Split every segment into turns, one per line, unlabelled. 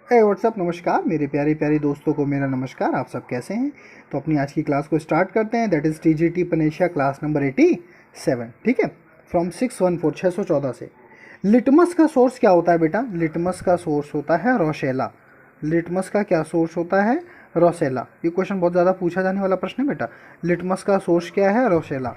हे WhatsApp, नमस्कार मेरे प्यारे प्यारे दोस्तों को मेरा नमस्कार। आप सब कैसे हैं? तो अपनी आज की क्लास को स्टार्ट करते हैं। That is TGT panacea class number 87। ठीक है, फ्रॉम 614 से। लिटमस का सोर्स क्या होता है बेटा? लिटमस का सोर्स होता है रोशेला। लिटमस का क्या सोर्स होता है? रोशेला। ये क्वेश्चन बहुत ज़्यादा पूछा जाने वाला प्रश्न है बेटा। लिटमस का सोर्स क्या है? रोशेला।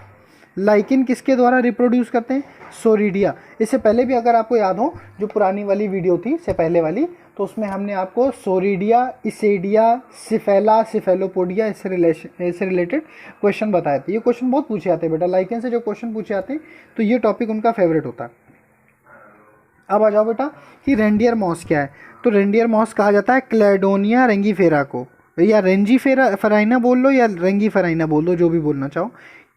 लाइकिन किसके द्वारा रिप्रोड्यूस करते हैं? सोरिडिया। इससे पहले भी अगर आपको याद हो, जो पुरानी वाली वीडियो थी इससे पहले वाली, तो उसमें हमने आपको सोरिडिया, इसेडिया, सिफेला, सिफेलोपोडिया इससे रिलेटेड क्वेश्चन बताए थे। ये क्वेश्चन बहुत पूछे जाते हैं बेटा, लाइकेन से जो क्वेश्चन पूछे जाते हैं तो ये टॉपिक उनका फेवरेट होता है। अब आ जाओ बेटा कि रेंडियर मॉस क्या है। तो रेंडियर मॉस कहा जाता है क्लेडोनिया रेंगीफेरा को, या फराइना बोल लो या रेंगीफेराइना बोल लो, जो भी बोलना चाहो।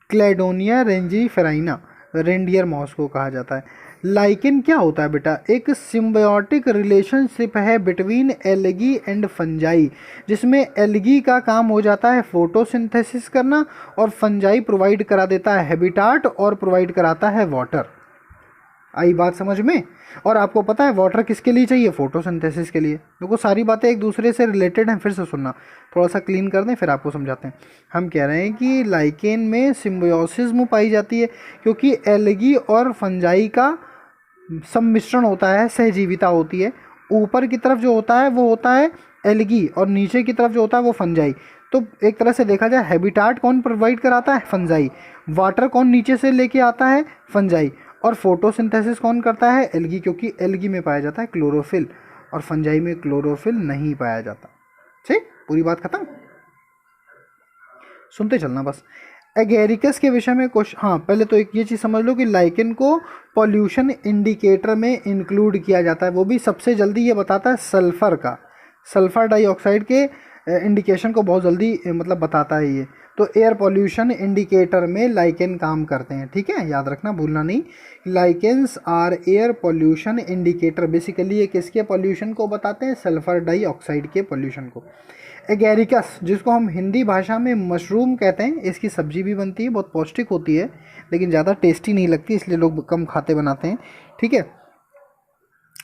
क्लेडोनिया रेंजीफेराइना रेंडियर मॉस को कहा जाता है। लाइकेन क्या होता है बेटा? एक सिम्बायोटिक रिलेशनशिप है बिटवीन एल्गी एंड फंजाई, जिसमें एल्गी का काम हो जाता है फोटोसिंथेसिस करना और फंजाई प्रोवाइड करा देता है हैबिटाट और प्रोवाइड कराता है वाटर। आई बात समझ में? और आपको पता है वाटर किसके लिए चाहिए? फोटोसिंथेसिस के लिए। देखो सारी बातें एक दूसरे से रिलेटेड हैं, फिर से सुनना, थोड़ा सा क्लीन कर दें फिर आपको समझाते हैं। हम कह रहे हैं कि लाइकेन में सिम्बायोसिस पाई जाती है क्योंकि एल्गी और फंजाई का सम्मिश्रण होता है, सहजीविता होती है। ऊपर की तरफ जो होता है वो होता है एल्गी और नीचे की तरफ जो होता है वो फंजाई। तो एक तरह से देखा जाए हैबिटाट कौन प्रोवाइड कराता है? फंजाई। वाटर कौन नीचे से लेके आता है? फंजाई। और फोटोसिंथेसिस कौन करता है? एल्गी, क्योंकि एल्गी में पाया जाता है क्लोरोफिल और फंजाई में क्लोरोफिल नहीं पाया जाता। ठीक, पूरी बात खत्म। सुनते चलना बस। एगेरिकस के विषय में कुछ, हाँ पहले तो एक ये चीज़ समझ लो कि लाइकेन को पॉल्यूशन इंडिकेटर में इंक्लूड किया जाता है। वो भी सबसे जल्दी ये बताता है सल्फर का, सल्फर डाइऑक्साइड के इंडिकेशन को बहुत जल्दी मतलब बताता है ये। तो एयर पॉल्यूशन इंडिकेटर में लाइकेन काम करते हैं। ठीक है, याद रखना, भूलना नहीं। Lichens are air pollution indicator. Basically ये किसके पॉल्यूशन को बताते हैं? सल्फर डाइऑक्साइड के पॉल्यूशन को। एगेरिकस, जिसको हम हिंदी भाषा में मशरूम कहते हैं, इसकी सब्जी भी बनती है, बहुत पौष्टिक होती है लेकिन ज़्यादा टेस्टी नहीं लगती, इसलिए लोग कम खाते बनाते हैं। ठीक है,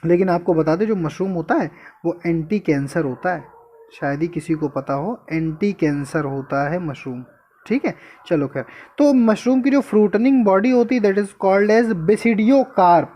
लेकिन आपको बता दें जो मशरूम होता है वो एंटी कैंसर होता है। शायद ही किसी को पता हो, एंटी कैंसर होता है मशरूम। ठीक है, चलो खैर। तो मशरूम की जो फ्रूटनिंग बॉडी होती है that is called as basidiocarp.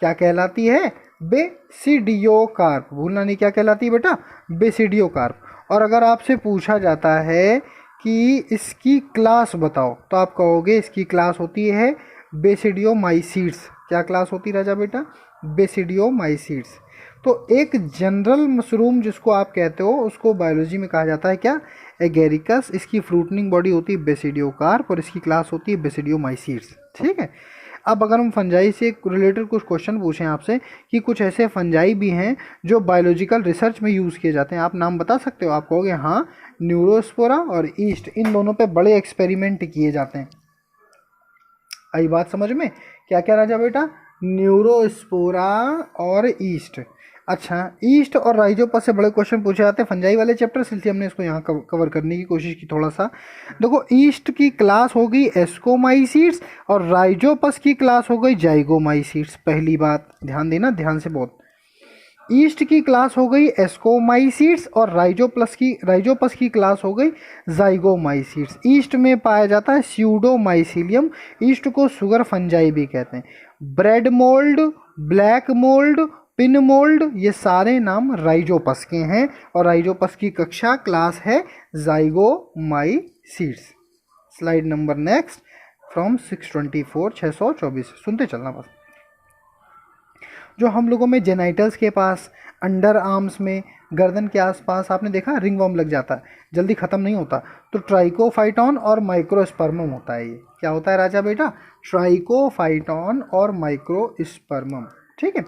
क्या कहलाती है? बेसिडियोकार्प। भूलना नहीं, क्या कहलाती है बेटा? बेसिडियोकार्प। और अगर आपसे पूछा जाता है कि इसकी क्लास बताओ तो आप कहोगे इसकी क्लास होती है बेसिडियोमाइसीड्स। क्या क्लास होती राजा बेटा? बेसिडियोमाइसीड्स। तो एक जनरल मशरूम जिसको आप कहते हो उसको बायोलॉजी में कहा जाता है क्या? एगेरिकस। इसकी फ्रूटनिंग बॉडी होती है बेसिडियोकार्प और इसकी क्लास होती है बेसिडियोमाइसीड्स। ठीक है, अब अगर हम फंजाई से रिलेटेड कुछ क्वेश्चन पूछें आपसे कि कुछ ऐसे फंजाई भी हैं जो बायोलॉजिकल रिसर्च में यूज़ किए जाते हैं, आप नाम बता सकते हो? आप कहोगे हाँ, न्यूरोस्पोरा और ईस्ट, इन दोनों पे बड़े एक्सपेरिमेंट किए जाते हैं। आई बात समझ में? क्या क्या राजा बेटा? न्यूरोस्पोरा और ईस्ट। अच्छा, ईस्ट और राइजोपस से बड़े क्वेश्चन पूछे जाते हैं फंजाई वाले चैप्टर से, इसलिए हमने इसको यहाँ कवर करने की कोशिश की थोड़ा सा। देखो, ईस्ट की क्लास हो गई एस्कोमाइसीड्स और राइजोपस की क्लास हो गई जाइगोमाइसीड्स। पहली बात ध्यान देना, ध्यान से बहुत। ईस्ट की क्लास हो गई एस्कोमाइसीड्स और राइजोपस की क्लास हो गई जाइगोमाइसीड्स। ईस्ट में पाया जाता है स्यूडोमाइसीलियम। ईस्ट को शुगर फंजाई भी कहते हैं। Bread mould, black mould, pin mould, ये सारे नाम राइजोपस के हैं और राइजोपस की कक्षा क्लास है जाइगोमाइसीड्स। स्लाइड नंबर नेक्स्ट, फ्रॉम 624 सुनते चलना बस। जो हम लोगों में जेनाइटल्स के पास, अंडर आर्म्स में, गर्दन के आसपास आपने देखा रिंग वर्म लग जाता है, जल्दी ख़त्म नहीं होता, तो ट्राइकोफाइटॉन और माइक्रोस्पर्मम होता है। ये क्या होता है राजा बेटा? ट्राइकोफाइटॉन और माइक्रोस्पर्मम। ठीक है,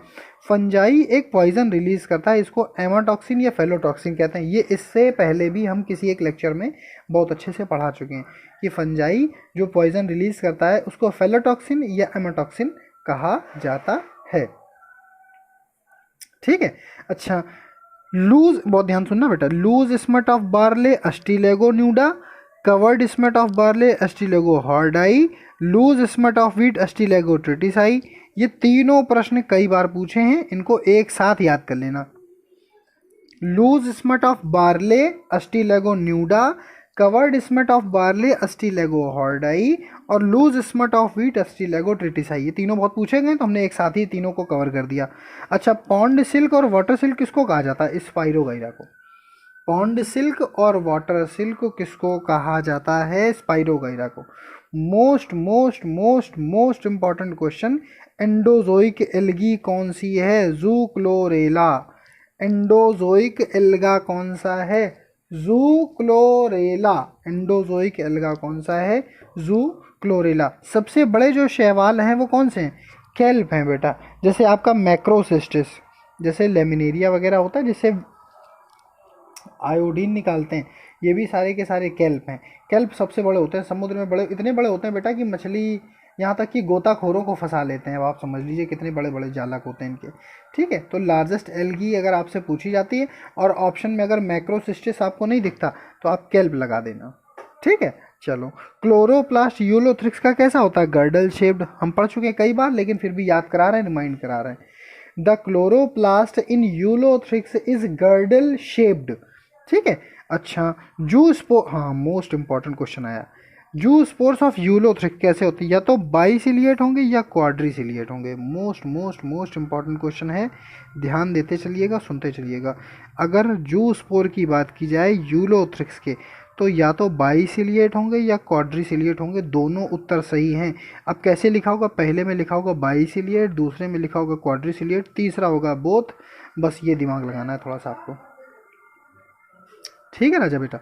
फंजाई एक पॉइजन रिलीज करता है, इसको एमाटॉक्सिन या फेलोटॉक्सिन कहते हैं। ये इससे पहले भी हम किसी एक लेक्चर में बहुत अच्छे से पढ़ा चुके हैं कि फंजाई जो पॉइजन रिलीज करता है उसको फेलोटॉक्सिन या एमाटॉक्सिन कहा जाता है। ठीक है, अच्छा, लूज, बहुत ध्यान सुनना बेटा। Loose smut of barley ustilago nuda, covered smut of barley ustilago hordei, loose smut of wheat ustilago tritici. ये तीनों प्रश्न कई बार पूछे हैं, इनको एक साथ याद कर लेना। Loose smut of barley ustilago nuda, covered smut of barley ustilago hordei, और loose smut of wheat ustilago tritici. ये तीनों बहुत पूछे गए तो हमने एक साथ ही तीनों को कवर कर दिया। अच्छा, पॉन्ड सिल्क और वाटर सिल्क किसको कहा जाता है? स्पाइरोगाइरा को। पॉन्ड सिल्क और वाटर सिल्क किसको कहा जाता है? स्पाइरोगाइरा को। Most most most most important question, endozoic algae कौन सी है? जूक्लोरेला। एंडोजोइक एल्गा कौन सा है? जूक्लोरेला। एंडोजोइक एल्गा कौन सा है? जूक्लोरेला। सबसे बड़े जो शैवाल हैं वो कौन से हैं? कैल्प हैं बेटा। जैसे आपका मैक्रोसिस्टिस, जैसे लेमिनेरिया वगैरह होता है जिससे आयोडीन निकालते हैं, ये भी सारे के सारे कैल्प हैं। कैल्प सबसे बड़े होते हैं समुद्र में, बड़े इतने बड़े होते हैं बेटा कि मछली, यहाँ तक कि गोताखोरों को फंसा लेते हैं। अब आप समझ लीजिए कितने बड़े बड़े जालक होते हैं इनके। ठीक है, तो लार्जेस्ट एल्गी अगर आपसे पूछी जाती है और ऑप्शन में अगर मैक्रोसिस्टिस आपको नहीं दिखता तो आप कैल्प लगा देना। ठीक है, चलो। क्लोरोप्लास्ट यूलोथ्रिक्स का कैसा होता है? Girdle shaped. हम पढ़ चुके हैं कई बार, लेकिन फिर भी याद करा रहे हैं, रिमाइंड करा रहे हैं। The chloroplast in Ulothrix is girdle shaped. ठीक है। अच्छा, जू स्पोर, हाँ मोस्ट इंपॉर्टेंट क्वेश्चन आया। जू स्पोर्स ऑफ यूलोथ्रिक कैसे होती है? या तो बाईसिलिएट होंगे या क्वाड्रीसिलिएट होंगे। Most most most important question है, ध्यान देते चलिएगा, सुनते चलिएगा। अगर जू स्पोर की बात की जाए यूलोथ्रिक्स के, तो या तो बाईसिलिएट होंगे या क्वाड्रीसिलिएट होंगे। दोनों उत्तर सही हैं। अब कैसे लिखा होगा? पहले में लिखा होगा बाईसिलिएट, दूसरे में लिखा होगा क्वाड्रीसिलिएट, तीसरा होगा बोथ। बस ये दिमाग लगाना है थोड़ा सा आपको। ठीक है राजा बेटा,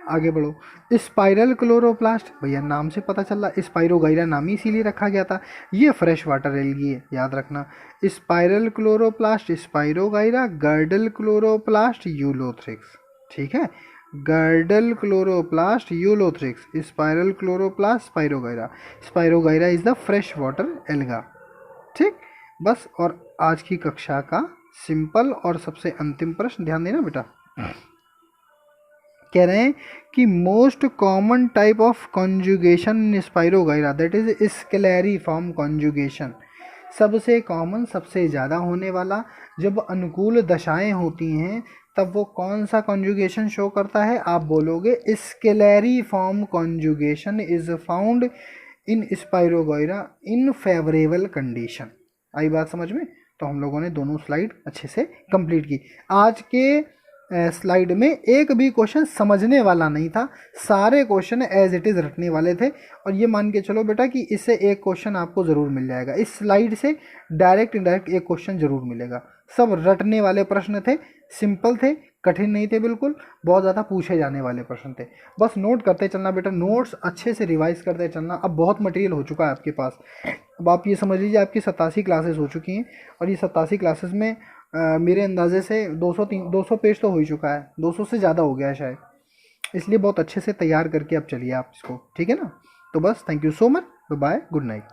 आगे बढ़ो। स्पाइरल क्लोरोप्लास्ट, भैया नाम से पता चल रहा, स्पाइरोगाइरा नाम ही इसीलिए रखा गया था। ये फ्रेश वाटर एल्गी है, याद रखना। Spiral chloroplast spirogyra, girdle chloroplast Ulothrix. ठीक है, girdle chloroplast Ulothrix, spiral chloroplast spirogyra. Spirogyra is the fresh water alga. ठीक, बस। और आज की कक्षा का सिंपल और सबसे अंतिम प्रश्न, ध्यान देना बेटा। कह रहे हैं कि most common type of conjugation in spirogyra, that is scalariform conjugation. सबसे कॉमन, सबसे ज़्यादा होने वाला, जब अनुकूल दशाएं होती हैं तब वो कौन सा कॉन्जुगेशन शो करता है? आप बोलोगे scalariform conjugation is found in spirogyra in favourable condition. आई बात समझ में? तो हम लोगों ने दोनों स्लाइड अच्छे से कंप्लीट की। आज के स्लाइड में एक भी क्वेश्चन समझने वाला नहीं था, सारे क्वेश्चन एज इट इज़ रटने वाले थे। और ये मान के चलो बेटा कि इससे एक क्वेश्चन आपको ज़रूर मिल जाएगा, इस स्लाइड से डायरेक्ट इनडायरेक्ट एक क्वेश्चन ज़रूर मिलेगा। सब रटने वाले प्रश्न थे, सिंपल थे, कठिन नहीं थे बिल्कुल, बहुत ज़्यादा पूछे जाने वाले प्रश्न थे। बस नोट करते चलना बेटा, नोट्स अच्छे से रिवाइज करते चलना। अब बहुत मटेरियल हो चुका है आपके पास। अब आप ये समझ लीजिए आपकी 87 क्लासेस हो चुकी हैं, और ये 87 क्लासेस में मेरे अंदाजे से 200 पेज तो हो ही चुका है, 200 से ज़्यादा हो गया है शायद। इसलिए बहुत अच्छे से तैयार करके अब चलिए आप इसको। ठीक है ना? तो बस, thank you so much, bye, good night.